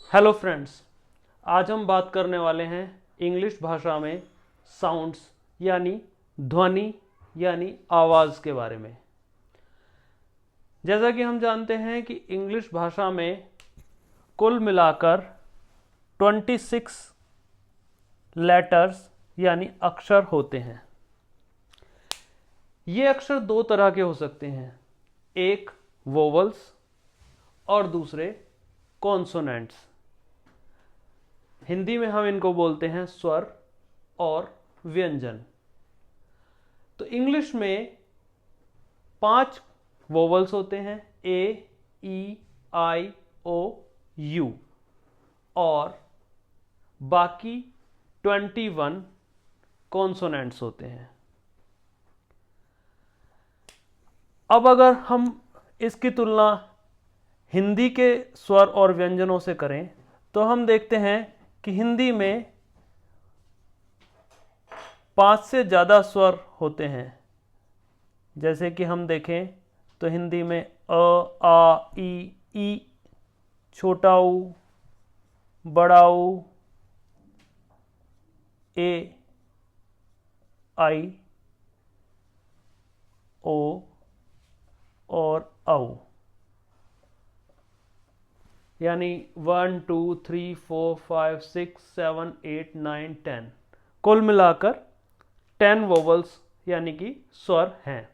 Hello friends, आज हम बात करने वाले हैं इंग्लिश भाषा में साउंड्स यानी ध्वनि यानी आवाज़ के बारे में। जैसा कि हम जानते हैं कि इंग्लिश भाषा में कुल मिलाकर 26 लेटर्स यानी अक्षर होते हैं। ये अक्षर दो तरह के हो सकते हैं, एक वोवल्स और दूसरे कॉन्सोनेंट्स। हिंदी में हम इनको बोलते हैं स्वर और व्यंजन। तो इंग्लिश में 5 वोवल्स होते हैं, ए, ई, आई, ओ, यू, और बाकी 21 कॉन्सोनेंट्स होते हैं। अब अगर हम इसकी तुलना हिंदी के स्वर और व्यंजनों से करें तो हम देखते हैं कि हिंदी में 5 से ज़्यादा स्वर होते हैं। जैसे कि हम देखें तो हिंदी में अ, आ, ई, छोटा ऊ, बड़ा ऊ, ए, आई, ओ और औ, यानी 1 2 3 4 5 6 7 8 9 10 कुल मिलाकर 10 वोवल्स यानी कि स्वर हैं।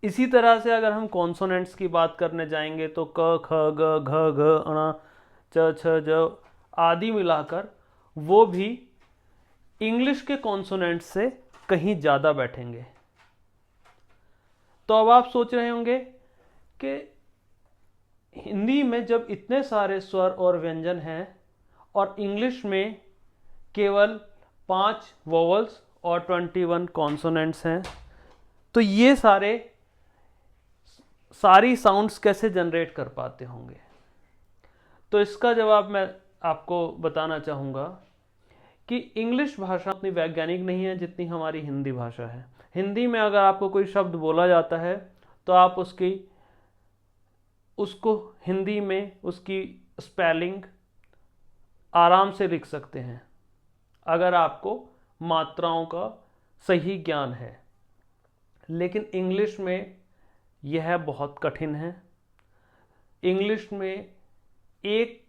इसी तरह से अगर हम कॉन्सोनेंट्स की बात करने जाएंगे तो क, ख, ग, घ, घ, ण, च, छ, ज आदि मिलाकर वो भी इंग्लिश के कॉन्सोनेंट्स से कहीं ज़्यादा बैठेंगे। तो अब आप सोच रहे होंगे कि हिंदी में जब इतने सारे स्वर और व्यंजन हैं और इंग्लिश में केवल 5 वोवल्स और 21 कॉन्सोनेंट्स हैं, तो ये सारी साउंड्स कैसे जनरेट कर पाते होंगे? तो इसका जवाब मैं आपको बताना चाहूँगा कि इंग्लिश भाषा उतनी वैज्ञानिक नहीं है जितनी हमारी हिंदी भाषा है। हिंदी में अगर आपको कोई शब्द बोला जाता है तो आप उसको हिंदी में उसकी स्पेलिंग आराम से लिख सकते हैं अगर आपको मात्राओं का सही ज्ञान है। लेकिन इंग्लिश में यह बहुत कठिन है। इंग्लिश में एक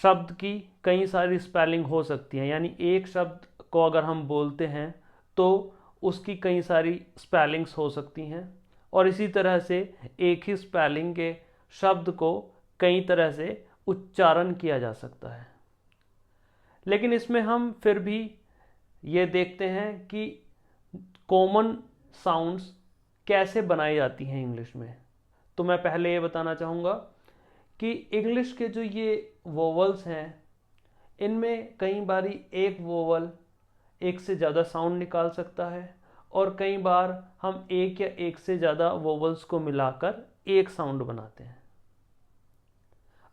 शब्द की कई सारी स्पेलिंग हो सकती है, यानी एक शब्द को अगर हम बोलते हैं तो उसकी कई सारी स्पेलिंग्स हो सकती हैं, और इसी तरह से एक ही स्पेलिंग के शब्द को कई तरह से उच्चारण किया जा सकता है। लेकिन इसमें हम फिर भी ये देखते हैं कि कॉमन साउंड्स कैसे बनाई जाती हैं इंग्लिश में। तो मैं पहले ये बताना चाहूँगा कि इंग्लिश के जो ये वोवल्स हैं, इनमें कई बारी एक वोवल एक से ज़्यादा साउंड निकाल सकता है, और कई बार हम एक या एक से ज़्यादा वोवल्स को मिलाकर एक साउंड बनाते हैं।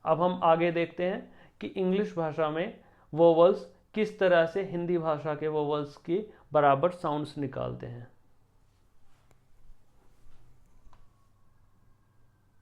अब हम आगे देखते हैं कि इंग्लिश भाषा में वोवल्स किस तरह से हिंदी भाषा के वोवल्स की बराबर साउंड्स निकालते हैं।